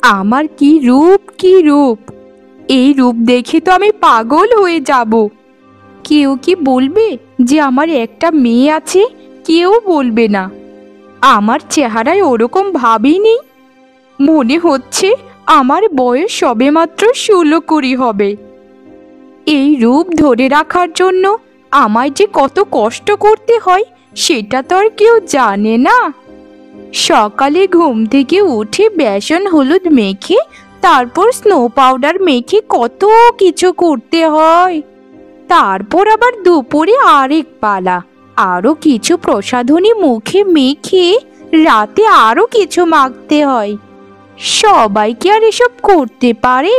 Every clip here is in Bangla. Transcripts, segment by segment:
আমার কি রূপ, কি রূপ! এই রূপ দেখে তো আমি পাগল হয়ে যাব। কেউ কি বলবে যে আমার একটা মেয়ে আছে? কেউ বলবে না। আমার চেহারায় ওরকম ভাবই নেই। মনে হচ্ছে আমার বয়স সবেমাত্র 16 হবে। এই রূপ ধরে রাখার জন্য আমায় যে কত কষ্ট করতে হয় সেটা তো আর কেউ জানে না। সকালে ঘুম থেকে উঠে বেসন হলুদ মেখে তারপর স্নো পাউডার মেখে কত কিছু করতে হয়। তারপর আবার দুপুরে আরেক পালা, আরো কিছু প্রসাধনী মুখে মেখে রাতে আরো কিছু মাখতে হয়। সবাই কি আর এসব করতে পারে?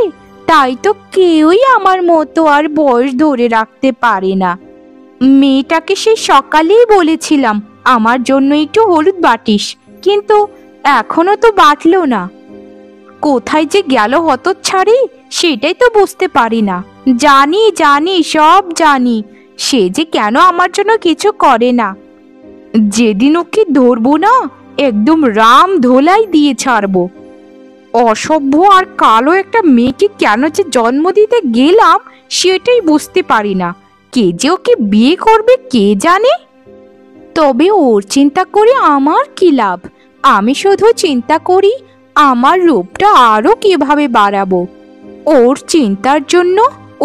তাই তো কেউই আমার মতো আর বয়স ধরে রাখতে পারে না। মেয়েটাকে সে সকালেই বলেছিলাম আমার জন্য একটু হলুদ বাটিস, কিন্তু এখনো তো বাটলো না। কোথায় যে গেল হতচ্ছাড়ি সেটাই তো বুঝতে পারি না। জানি জানি সব জানি, সে যে কেন আমার জন্য কিছু করে না। যেদিন ওকে ধরবো না, একদম রাম ধোলাই দিয়ে ছাড়বো। অসভ্য আর কালো একটা মেয়েকে কেন যে জন্ম দিতে গেলাম সেটাই বুঝতে পারি না। কে যে ওকে বিয়ে করবে কে জানে। তবে ওর চিন্তা করে আমার কি লাভ? আমি শুধু চিন্তা করি আমার রূপটা আরো কিভাবে বাড়াবো। ওর চিন্তার জন্য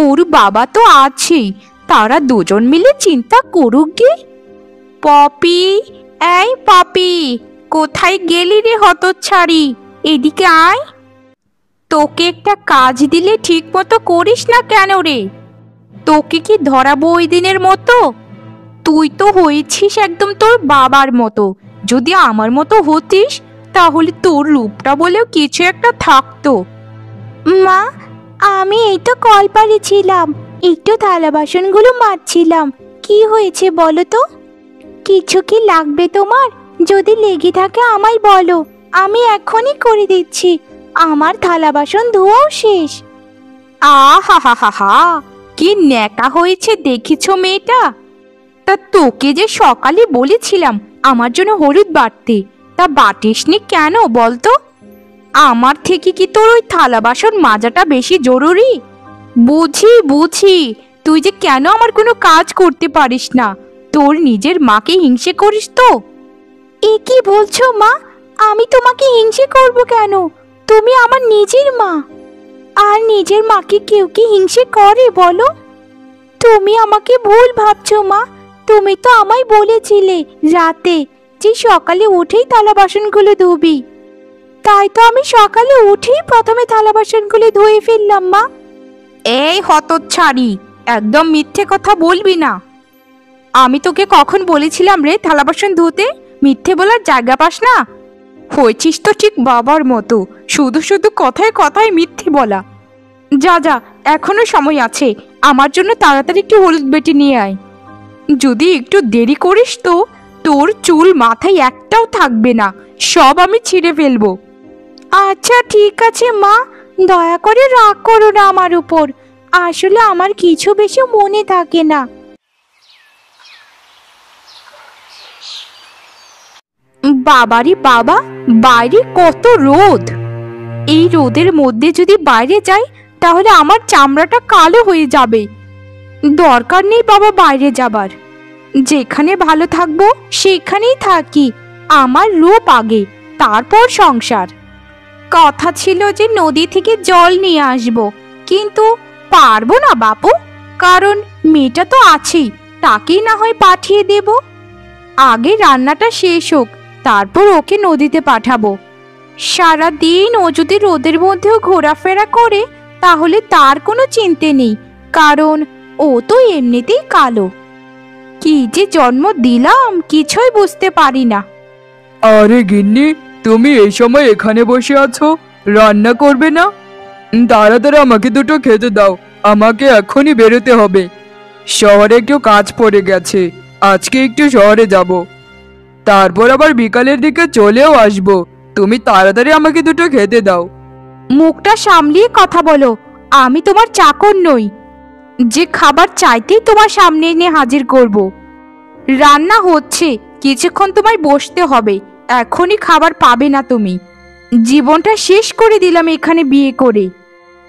ওর বাবা তো আছেই, তারা দুজন মিলে চিন্তা করুক গে। পপি, এই পপি, কোথায় গেলি রে হতচ্ছাড়ি? এদিকে আয়। তোকে একটা কাজ দিলে ঠিক মতো করিস না কেন রে? তোকে কি ধরাবো ওই দিনের মতো? তুই তো হয়েছিস একদম তোর বাবার মতো। যদি আমার মতো হতিস তাহলে তোর রূপটা বলেও কিছু একটা থাকতো। মা, আমি এই তো কলপারে ছিলাম, একটু থালা বাসনগুলো মাজছিলাম। কি হয়েছে বলো তো? কিছু কি লাগবে তোমার? যদি লেগে থাকে আমায় বলো, আমি এখনই করে দিচ্ছি। আমার থালা বাসন ধোয়াও শেষ। আহা হা হা হা, কি ন্যাকা হয়েছে দেখেছো মেয়েটা? তা তোকে যে সকালে বলেছিলাম আমার জন্য হলুদ বাটতে, তা বাটিসনি কেন বলতো? আমার থেকে কি তোর ওই থালা বাসন মাজাটা বেশি জরুরি? বুঝি বুঝি, তুই যে কেন আমার কোনো কাজ করতে পারিস না, তোর নিজের মাকে হিংসে করিস তো। এ কি বলছো মা? আমি তোমাকে হিংসে করব কেন? তুমি আমার নিজের মা। আর নিজের মাকে কেউ কি হিংসে করে বলো? তুমি আমাকে ভুল ভাবছো মা। তুমি তো আমায় বলেছিলে রাতে যে সকালে উঠেই থালা বাসনগুলো ধুবি। তাই তো আমি সকালে উঠেই প্রথমে থালা বাসনগুলো ধুয়ে ফেললাম মা। এই হতচ্ছাড়ি, একদম মিথ্যে কথা বলবি না। আমি তোকে কখন বলেছিলাম রে থালা বাসন ধুতে? মিথ্যে বলার জায়গা পাস না। হয়েছিস তো ঠিক বাবার মতো, শুধু শুধু কথায় কথায় মিথ্যে বলা। যা যা, এখনো সময় আছে, আমার জন্য তাড়াতাড়ি একটু হলুদ বেটে নিয়ে আয়। যদি একটু দেরি করিস তো তোর চুল মাথায় একটাও থাকবে না, সব আমি ছিঁড়ে ফেলবো। আচ্ছা ঠিক আছে মা, দয়া করে রাগ করো না আমার উপর। আসলে আমার কিছু বেশি মনে থাকে না। বাবারি বাবা, বাইরে কত রোদ! এই রোদের মধ্যে যদি বাইরে যাই তাহলে আমার চামড়াটা কালো হয়ে যাবে। দরকার নেই বাবা বাইরে যাবার। যেখানে ভালো থাকবো সেখানেই থাকি। আমার রূপ আগে, তারপর সংসার। কথা ছিল যে নদী থেকে জল নিয়ে আসবো, কিন্তু পারবো না বাপু, কারণ মেয়েটা তো আছেই, তাকেই না হয় পাঠিয়ে দেব। আগে রান্নাটা শেষ হোক, তারপর ওকে নদীতে পাঠাবো। সারাদিন ও যদি রোদের মধ্যেও ঘোরাফেরা করে তাহলে তার কোনো চিন্তা নেই, কারণ ও তো এমনিতেই কালো। কি যে জন্ম দিলাম কিছুই বুঝতে পারি না। আরে গিন্নি, তুমি এই সময় এখানে বসে আছো, রান্না করবে না? তাড়াতাড়ি আমাকে দুটো খেতে দাও, আমাকে এখনই বেরোতে হবে। শহরে একটু কাজ পড়ে গেছে, আজকে একটু শহরে যাব, তারপর আবার বিকালের দিকে চলেও আসবো। তুমি তাড়াতাড়ি আমাকে দুটো খেতে দাও। মুখটা সামলিয়ে কথা বলো, আমি তোমার চাকর নই যে খাবার চাইতেই তোমার সামনে এনে হাজির করব। রান্না হচ্ছে, কিছুক্ষণ তোমায় বসতে হবে, এখনই খাবার পাবে না তুমি। জীবনটা শেষ করে দিলাম এখানে বিয়ে করে।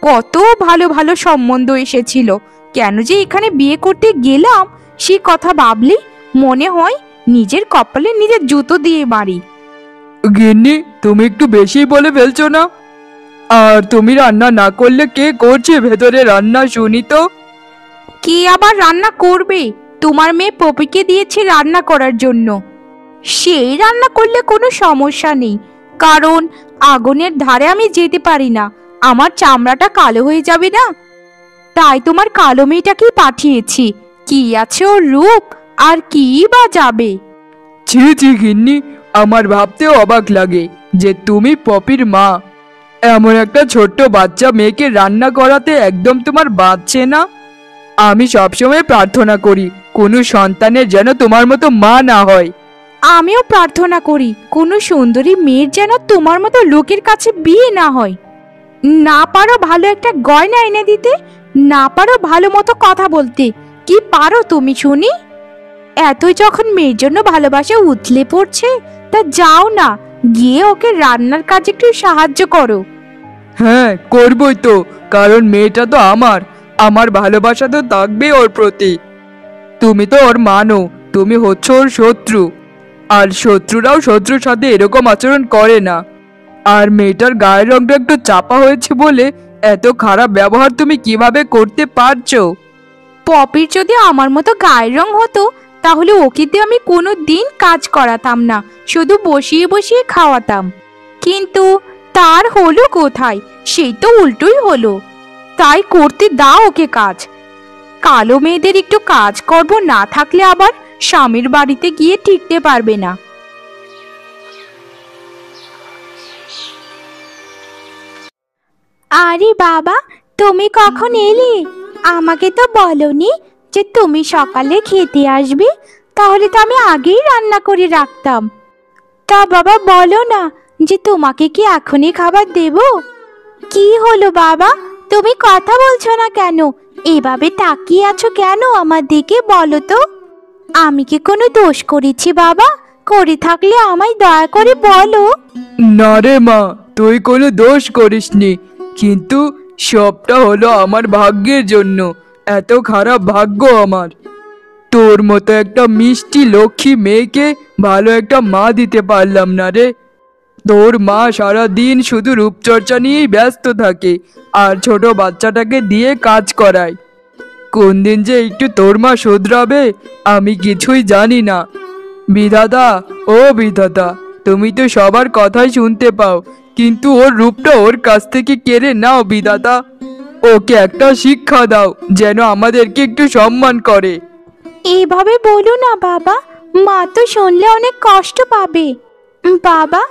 কত ভালো ভালো সম্বন্ধ এসেছিল, কেন যে এখানে বিয়ে করতে গেলাম সে কথা ভাবলে মনে হয় নিজের কপালে নিজের জুতো দিয়ে মারি। গিন্নি, তুমি একটু বেশি বলে ফেলছো না? আর তুমি রান্না না করলে কে করছে ভেতরে রান্না, শুনি তো। কে আবার রান্না করবে? তোমার মেয়ে পপিকে দিয়েছে রান্না করার জন্য। সেই রান্না করলে কোনো সমস্যা নেই, কারণ আগুনের ধারে আমি যেতে পারি না, আমার চামড়াটা কালো হয়ে যাবে না। তাই তোমার কালো মেয়েটাকেই পাঠিয়েছি। কি আছে ওর রূপ, আর কি বা যাবে। ছি ছি গিন্নি, আমার ভাবতেও অবাক লাগে যে তুমি পপির মা। এমন একটা ছোট্ট বাচ্চা মেয়েকে রান্না করাতে একদম তোমার বাঁচছে না। আমি সবসময় প্রার্থনা করি কোনো সন্তানের যেন তোমার মতো মা না হয়। আমিও প্রার্থনা করি কোনো সুন্দরী মেয়ের যেন তোমার মতো লোকের কাছে বিয়ে না হয়। না পারো ভালো একটা গয়না এনে দিতে, না পারো ভালো মতো কথা বলতে, কি পারো তুমি শুনি? এতই যখন মেয়ের জন্য ভালোবাসা উথলে পড়ছে, তা যাও না, গিয়ে ওকে রান্নার কাজে একটু সাহায্য করো। হ্যাঁ, করবই তো, কারণ মেয়েটা তো আমার। আমার ভালোবাসা তো থাকবে ওর প্রতি। তুমি তো ওর মানো, তুমি হচ্ছ ওর শত্রু। আর শত্রুরাও শত্রুর সাথে এরকম আচরণ করে না। আর মেয়েটার গায়ের রংটা একটু চাপা হয়েছে বলে এত খারাপ ব্যবহার তুমি কিভাবে করতে পারছো? পপির যদি আমার মতো গায়ের রং হতো, তাহলে ওকে দিয়ে আমি কোনো দিন কাজ করাতাম না, শুধু বসিয়ে বসিয়ে খাওয়াতাম। কিন্তু তার হলো কোথায়? সেই তো উল্টোই হলো। তাই করতে দাও ওকে কাজ। কালো মেয়েদের একটু কাজ করব না থাকলে আবার স্বামীর বাড়িতে গিয়ে টিকতে পারবে না। আরে বাবা, তুমি কখন এলে? আমাকে তো বলনি যে তুমি সকালে খেতে আসবে, তাহলে তো আমি আগেই রান্না করে রাখতাম। তা বাবা বলো না, যে তোমাকে কি এখনই খাবার দেব? কি হলো বাবা, তুমি কথা বলছো না কেন? এভাবে তাকিয়ে আছো কেন আমার দিকে, বলো তো। আমি কি কোনো দোষ করেছি বাবা? করে থাকলে আমায় দয়া করে বলো। না রে মা, তুই কোনো দোষ করিসনি, কিন্তু সবটা হলো আমার ভাগ্যের জন্য। এত খারাপ ভাগ্য আমার। তোর মতো একটা মিষ্টি লক্ষ্মী মেয়েকে ভালো একটা মা দিতে পারলাম না রে। তোর মা সারা দিন শুধু রূপচর্চা নিয়েই ব্যস্ত থাকে, আর ছোট বাচ্চাটাকে দিয়ে কাজ করায়। কোন দিন যে একটু তোর মা শুধরাবে আমি কিছুই জানি না। বিধাতা, ও বিধাতা, তুমি তো সবার কথাই শুনতে পাও, কিন্তু ওর রূপটা ওর কাছ থেকে কেড়ে নাও বিধাতা। ওকে একটা শিক্ষা দাও যেন আমাদেরকে একটু সম্মান করে। এইভাবে বলো না বাবা, মা তো শুনলে অনেক কষ্ট পাবে। বাবা,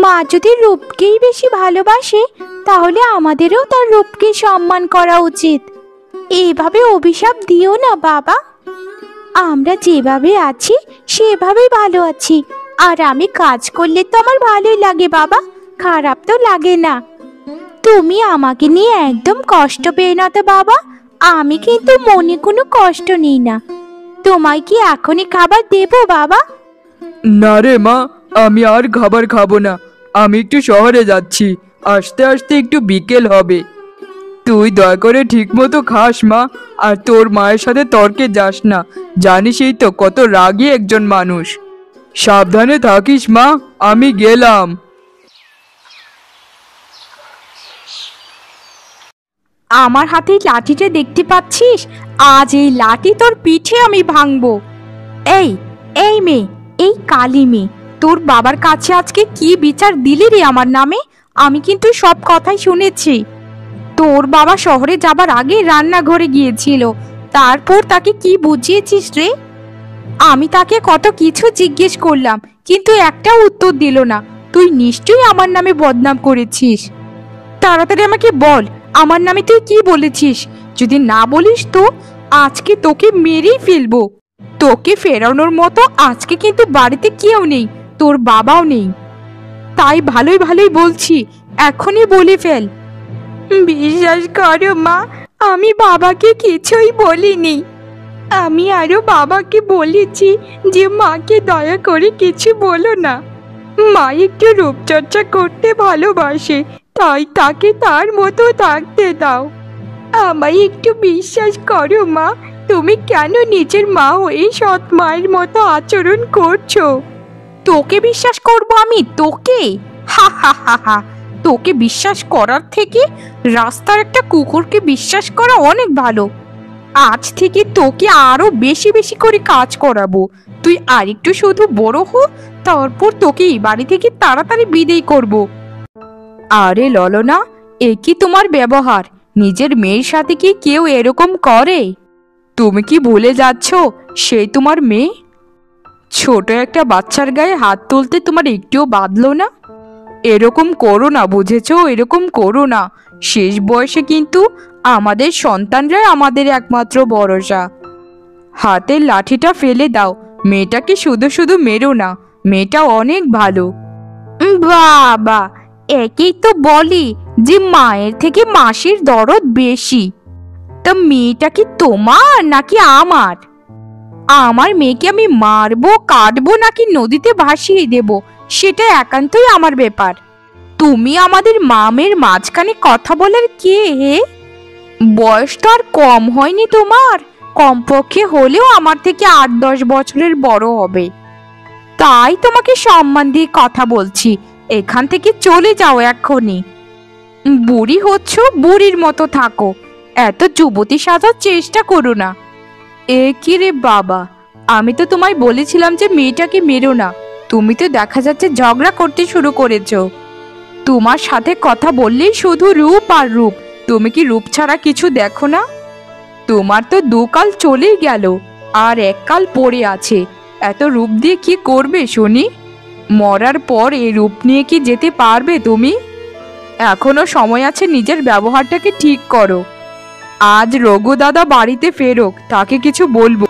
মা যদি রূপকেই বেশি ভালোবাসে, তাহলে আমাদেরও তার রূপকে সম্মান করা উচিত। এইভাবে অভিশাপ দিও না বাবা। আমরা যেভাবে আছি সেভাবেই ভালো আছি, আর আমি কাজ করলে তো আমার ভালোই লাগে বাবা, খারাপ তো লাগে না। তুমি আমাকে নিয়ে একদম কষ্ট পেয়ে না তো বাবা, আমি কিন্তু মনে কোনো কষ্ট নিই না। তোমায় কি এখনই খাবার দেবো বাবা? না রে মা, আমি আর খাবার খাবো না। আমি একটু শহরে যাচ্ছি, আস্তে আস্তে একটু বিকেল হবে। তুই দয়া করে ঠিক মতো খাস মা, আর তোর মায়ের সাথে তর্কে যাস না। জানিসই তো কত রাগী একজন মানুষ। সাবধানে থাকিস মা, আমি গেলাম। আমার হাতে লাঠিটা দেখতে পাচ্ছিস? আজ এই লাঠি তোর পিঠে আমি ভাঙবো। এই এই মেয়ে, এই কালী মেয়ে, তোর বাবার কাছে আজকে কি বিচার দিলি রে আমার নামে? আমি কিন্তু সব কথাই শুনেছি। তোর বাবা শহরে যাবার আগে রান্নাঘরে গিয়েছিল, তারপর তাকে কি বুঝিয়েছিস রে? আমি তাকে কত কিছু জিজ্ঞেস করলাম, কিন্তু একটাও উত্তর দিল না। তুই নিশ্চয়ই আমার নামে বদনাম করেছিস। তাড়াতাড়ি আমাকে বল, আমার নামে তুই কি বলেছিস? যদি না বলিস তো আজকে তোকে মেরেই ফেলবো। তোকে ফেরানোর মতো আজকে কিন্তু বাড়িতে কেউ নেই, তোর বাবাও নেই। তাই ভালোই ভালোই বলছি, এখনই বলে ফেল। বিশ্বাস করো মা, আমি বাবাকে কিছুই বলিনি। আমি আরো বাবাকে বলেছি যে মাকে দয়া করে কিছু বলো না। মা একটু রূপচর্চা করতে ভালোবাসে, তাই তাকে তার মতো থাকতে দাও। আমায় একটু বিশ্বাস করো মা, তুমি কেন নিজের মা হয়ে সৎ মায়ের মতো আচরণ করছো? তোকে বিশ্বাস করব আমি? তোকে? হা হা হা হা। তোকে বিশ্বাস করার থেকে রাস্তার একটা কুকুরকে বিশ্বাস করা অনেক ভালো। আজ থেকে তোকে আরো বেশি বেশি করে কাজ করাবো। তুই আরেকটু শুধু বড় হ, তারপর তোকে এই বাড়ি থেকে তাড়াতাড়ি বিদায় করব। আরে ললনা, এ কি তোমার ব্যবহার? নিজের মেয়ের সাথে কি কেউ এরকম করে? তুমি কি ভুলে যাচ্ছ সে তোমার মেয়ে? ছোট একটা বাচ্চার গায়ে হাত তুলতে তোমার একটুও বাধলো না? এরকম করো না, বুঝেছো? এরকম করো না। শেষ বয়সে কিন্তু আমাদের সন্তানরাই আমাদের একমাত্র ভরসা। হাতের লাঠিটা ফেলে দাও। মেয়েটাকে শুধু শুধু মেরো না, মেয়েটা অনেক ভালো। বাবা, একেই তো বলি যে মায়ের থেকে মাসির দরদ বেশি। তা মেয়েটা কি তোমার নাকি আমার? আমার মেয়েকে আমি মারবো, কাটবো নাকি নদীতে ভাসিয়ে দেব, সেটা একান্তই আমার ব্যাপার। তুমি আমাদের মামের মাঝখানে কথা বলার কে হে? বয়স তো আর কম হয়নি তোমার, কমপক্ষে হলেও আমার থেকে 8-10 বছরের বড় হবে। তাই তোমাকে সম্মান দিয়ে কথা বলছি, এখান থেকে চলে যাও এক্ষুনি। বুড়ি হচ্ছ, বুড়ির মতো থাকো, এত যুবতী সাজার চেষ্টা করো না। এ কি রে বাবা, আমি তো তোমায় বলেছিলাম যে মেয়েটাকে মেরো না, তুমি তো দেখা যাচ্ছে ঝগড়া করতে শুরু করেছো। তোমার সাথে কথা বললেই শুধু রূপ আর রূপ, তুমি কি রূপ ছাড়া কিছু দেখো না? তোমার তো 2 কাল চলেই গেল, আর 1 কাল পড়ে আছে। এত রূপ দিয়ে কি করবে শুনি? মরার পর এই রূপ নিয়ে কি যেতে পারবে তুমি? এখনো সময় আছে, নিজের ব্যবহারটাকে ঠিক করো। আজ রঘু দাদা বাড়িতে ফেরোক, তাকে কিছু বলবো।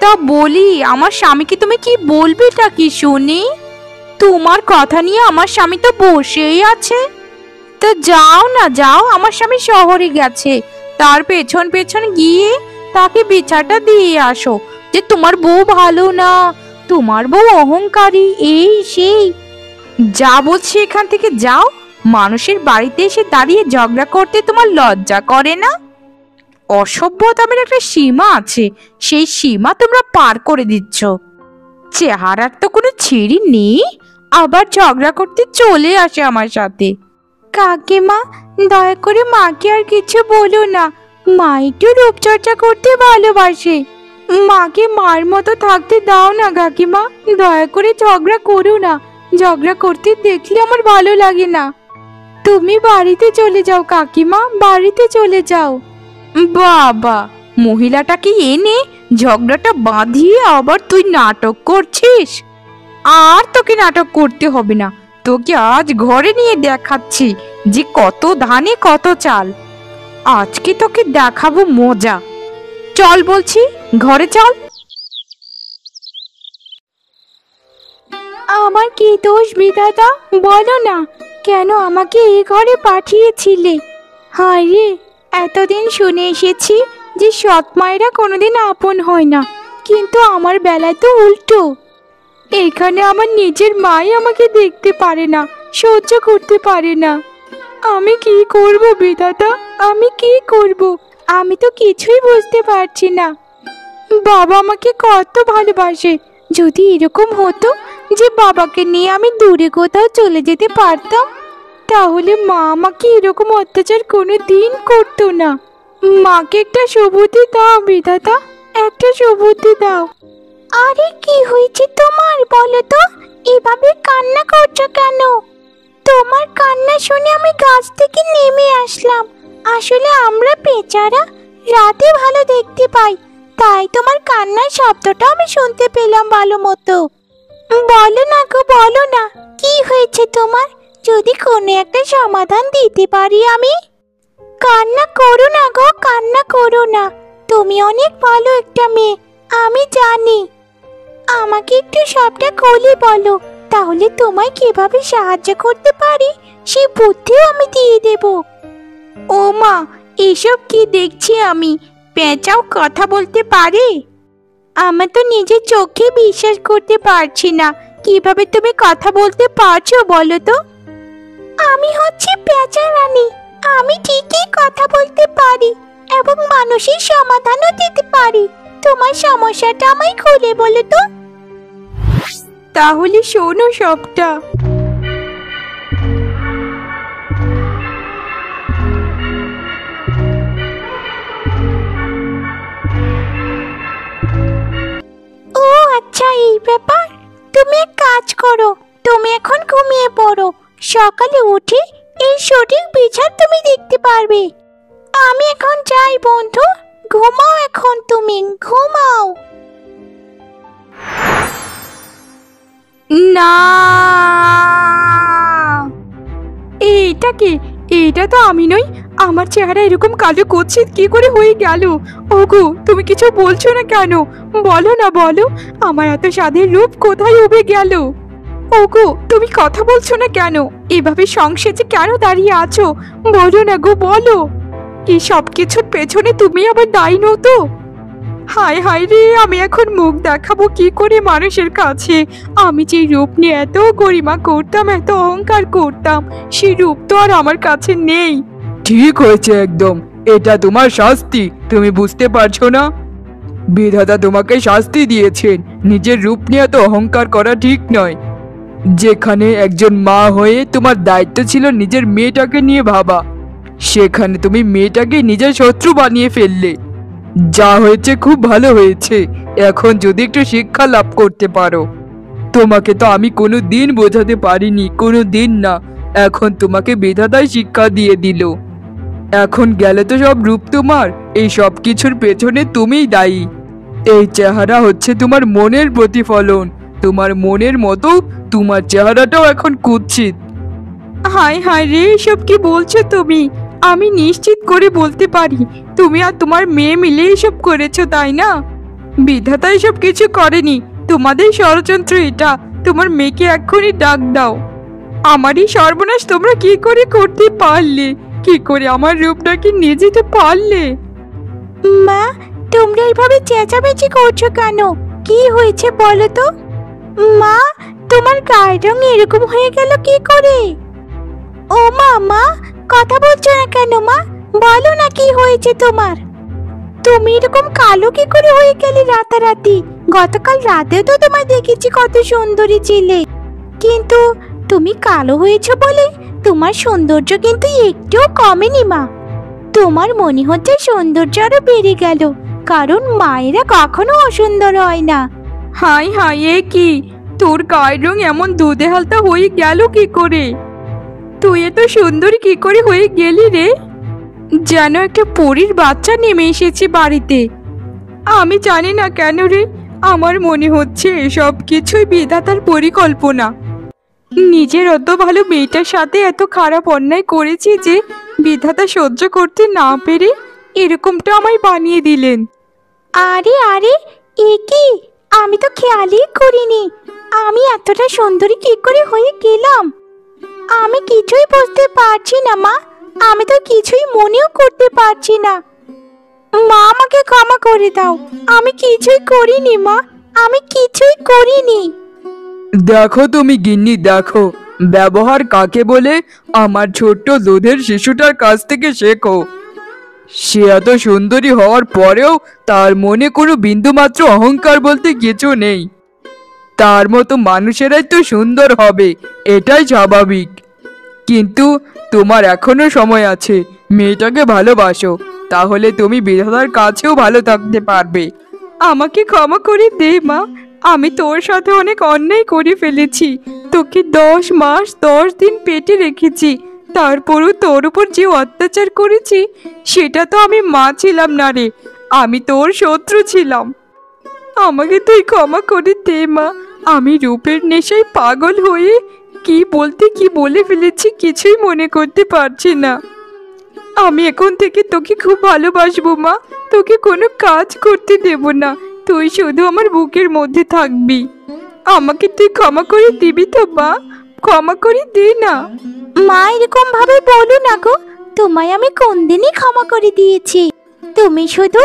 তা বলি, আমার স্বামীকে তুমি কি বলবে তা কি শুনি? তোমার কথা নিয়ে আমার স্বামী তো বসেই আছে। তো যাও না, যাও, আমার স্বামী শহরে গেছে, তার পেছন পেছন গিয়ে তাকে বিচারটা দিয়ে আসো যে তোমার বউ ভালো না, তোমার বউ অহংকারী, এই সেই। যা বলছি এখান থেকে যাও। মানুষের বাড়িতে এসে দাঁড়িয়ে ঝগড়া করতে তোমার লজ্জা করে না? অসভ্যতামের একটা সীমা আছে, সেই সীমা তোমরা পার করে দিচ্ছ। চেহারার তো কোনো ছিঁড়ি নেই, আবার ঝগড়া করতে চলে আসে আমার সাথে। কাকিমা, দয়া করে মাকে আর কিছু বলো না, মা একটু রূপচর্চা করতে ভালোবাসে। মাকে মার মতো থাকতে দাও না কাকিমা, দয়া করে ঝগড়া করো না, ঝগড়া করতে দেখলে আমার ভালো লাগে না। তুমি বাড়িতে চলে যাও কাকিমা, বাড়িতে চলে যাও। বাবা, মহিলাটাকে এনে ঝগড়াটা বাঁধিয়ে আবার তুই নাটক করছিস? আর তোকে নাটক করতে হবে না, তোকে আজ ঘরে নিয়ে দেখাচ্ছি যে কত ধানে কত চাল। আজকে তোকে দেখাবো মজা। চল বলছি, ঘরে চল। আমার কি দোষ বিধাতা, বলো না, কেন আমাকে এই ঘরে পাঠিয়েছিলে? হায় রে, এতদিন শুনে এসেছি যে সৎ মায়েরা কোনোদিন আপন হয় না, কিন্তু আমার বেলায় তো উল্টো। এখানে আমার নিজের মাই আমাকে দেখতে পারে না, সহ্য করতে পারে না। আমি কি করব বিধাতা, আমি কি করব? আমি তো কিছুই বুঝতে পারছি না। বাবা আমাকে কত ভালোবাসে, যদি এরকম হতো যে বাবাকে নিয়ে আমি দূরে কোথাও চলে যেতে পারতাম, তাহলে মা আমাকে এরকম অত্যাচার কোনো দিন করতো না। মাকে একটা সুবুদ্ধি দাও বিধাতা, একটা সুবুদ্ধি দাও। আরে কি হয়েছে তোমার, বলো তো? এভাবে কান্না করছো কেন? তোমার কান্না শুনে আমি গাছ থেকে নেমে আসলাম। আসলে আমরা বেচারা রাতে ভালো দেখতে পাই, তাই তোমার কান্নার শব্দটা আমি শুনতে পেলাম ভালো মতো। বলো না গো, বলো না, কি হয়েছে তোমার? যদি কোনো একটা সমাধান দিতে পারি আমি। কান্না করো না গো, কান্না করো না, তুমি অনেক ভালো একটা মেয়ে, আমি জানি। আমাকে একটু সবটা খুলে বলো, তাহলে তোমায় কিভাবে সাহায্য করতে পারি সে বুদ্ধিও আমি দিয়ে দেব। ও মা, এসব কি দেখছি আমি? পেঁচাও কথা বলতে পারে? আমার তো নিজের চোখে বিশ্বাস করতে পারছি না, কিভাবে তুমি কথা বলতে পারছো বলো তো? আমি হচ্ছে পেঁচা রানী। আমি ঠিকই কথা বলতে পারি এবং মানুষের সমাধানও দিতে পারি। তোমার সমস্যাটা আমায় খুলে বলো তো। তাহলে শোনো সবটা। ও আচ্ছা, এই ব্যাপার। তুমি এক কাজ করো, তুমি এখন ঘুমিয়ে পড়ো। সকালে উঠে এই সঠিক বিচার তুমি দেখতে পারবে। আমি এখন যাই বন্ধু, ঘুমাও এখন, তুমি ঘুমাও। না, এইটা কি? এইটা তো আমি নই। আমার চেহারা এরকম কালো কুৎসিত কি করে হয়ে গেল? ওগো, তুমি কিছু বলছো না কেন? বলো না, বলো। আমার এত স্বাদের রূপ কোথায় উবে গেল? ওগো, তুমি কথা বলছো না কেন? এভাবে সংসেজে কেন দাঁড়িয়ে আছো? বলো না গো, বলো। এই সব কিছুর পেছনে তুমি আবার দায়ী নও তো? হায় হায় রে, আমি এখন মুখ দেখাবো কি করে মানুষের কাছে? আমি যে রূপ নিয়ে এত গরিমা করতাম, এত অহংকার করতাম, সেই রূপ তো আর আমার কাছে নেই। ঠিক হয়েছে একদম। এটা তোমার শাস্তি, তুমি বুঝতে পারছো না? বিধাতা তোমাকে শাস্তি দিয়েছেন। নিজের রূপ নিয়ে তো অহংকার করা ঠিক নয়। যেখানে একজন মা হয়ে তোমার দায়িত্ব ছিল নিজের মেয়েটাকে নিয়ে ভাবা, সেখানে তুমি মেয়েটাকে নিজের শত্রু বানিয়ে ফেললে। যা হয়েছে খুব ভালো হয়েছে। এখন যদি একটু শিক্ষা লাভ করতে পারো। তোমাকে তো আমি কোনো দিন বোঝাতে পারিনি, কোনো দিন না। এখন তোমাকে বিধাতাই শিক্ষা দিয়ে দিল। এখন গেলে তো সব রূপ তোমার। এই সব কিছুর পেছনে তুমিই দায়ী। এই চেহারা হচ্ছে তোমার মনের প্রতিফলন। তোমার মনের মতো তোমার চেহারাটাও এখন কুৎসিত। হায় হায় রে, এসব কি বলছো তুমি? আমি নিশ্চিত করে বলতে পারি তুমি আর তোমার মেয়ে মিলে এসব করেছো, তাই না? বিধাতা এসব কিছু করেনি, তোমাদের ষড়যন্ত্র এটা। তোমার মেয়েকে এক্ষুনি ডাক দাও। আমারই সর্বনাশ তোমরা কি করে করতে পারলে? কি করে আমার রূপটাকে নিয়ে যেতে পারলে? মা, তোমরা এইভাবে চেঁচামেচি করছো কেন? কি হয়েছে বলো তো? মা, তোমার গায়ের রং এরকম হয়ে গেল কি করে? ও মা, মা কথা বলছো না কেন? মা বলো না, কি হয়েছে তোমার? তুমি এরকম কালো কি করে হয়ে গেলে রাতারাতি? গতকাল রাতেও তো তোমায় দেখেছি কত সুন্দরী ছিলে, কিন্তু তুমি কালো হয়েছো বলে তোমার সৌন্দর্য কিন্তু একটুও কমেনি মা। তোমার মনে হচ্ছে সৌন্দর্য আরো বেড়ে গেল, কারণ মায়েরা কখনো অসুন্দর হয় না। হাই হাই, এ কি? তোর গায়ের রং এমন দুধে হালতা হয়ে গেল কি করে? তুই এত সুন্দরী কি করে হয়ে গেলি রে? যেন একটা পরীর বাচ্চা নেমে এসেছে বাড়িতে। আমি জানি না কেন রে, আমার মনে হচ্ছে সব কিছুই বিধাতার পরিকল্পনা। নিজের অত ভালো মেয়েটার সাথে এত খারাপ অন্যায় করেছি যে বিধাতা সহ্য করতে না পেরে এরকমটা আমায় বানিয়ে দিলেন। আরে আরে, এ কি? আমি তো খেয়ালই করিনি আমি এতটা সুন্দরী কি করে হয়ে গেলাম। আমি কিছুই বুঝতে পারছি না মা, আমি তো কিছুই মনেও করতে পারছি না। মা, আমাকে ক্ষমা করে দাও, আমি কিছুই করিনি মা, আমি কিছুই করিনি। দেখো তুমি গিন্নি, দেখো ব্যবহার কাকে বলে আমার ছোট্ট দুধের শিশুটার কাছ থেকে শেখো। সে এত সুন্দরী হওয়ার পরেও তার মনে কোনো বিন্দুমাত্র অহংকার বলতে কিছু নেই। তার মতো মানুষেরাই তো সুন্দর হবে, এটাই স্বাভাবিক। কিন্তু তোমার এখনো সময় আছে, মেয়েটাকে ভালোবাসো, তাহলে তুমি বিধাতার কাছেও ভালো থাকতে পারবে। আমাকে ক্ষমা করে দে মা, আমি তোর সাথে অনেক অন্যায় করে ফেলেছি। তোকে 10 মাস 10 দিন পেটে রেখেছি, তারপরও তোর উপর যে অত্যাচার করেছি সেটা তো আমি মা ছিলাম না রে, আমি তোর শত্রু ছিলাম। আমাকে তুই ক্ষমা করে দে মা, আমি রূপের নেশায় পাগল হয়ে কি বলতে কি বলে ফেলেছি কিছুই মনে করতে পারছি না। আমি এখন থেকে তোকে খুব ভালোবাসবো মা, তোকে কোনো কাজ করতে দেব না, তুই শুধু আমার বুকের মধ্যে থাকবি। আমাকে তুই ক্ষমা করে দিবি তো মা? ক্ষমা করে দে না মা, এরকম ভাবে বলো না গো, তোমায় আমি কোন দিনই ক্ষমা করে দিয়েছি। তুমি শুধু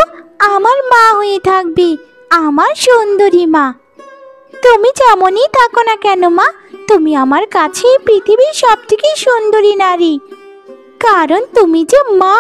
আমার মা হয়ে থাকবে, আমার সুন্দরী মা। তুমি যেমনই থাকো না কেন মা, তুমি আমার কাছে এই পৃথিবীর সবথেকে সুন্দরী নারী, কারণ তুমি যে মা।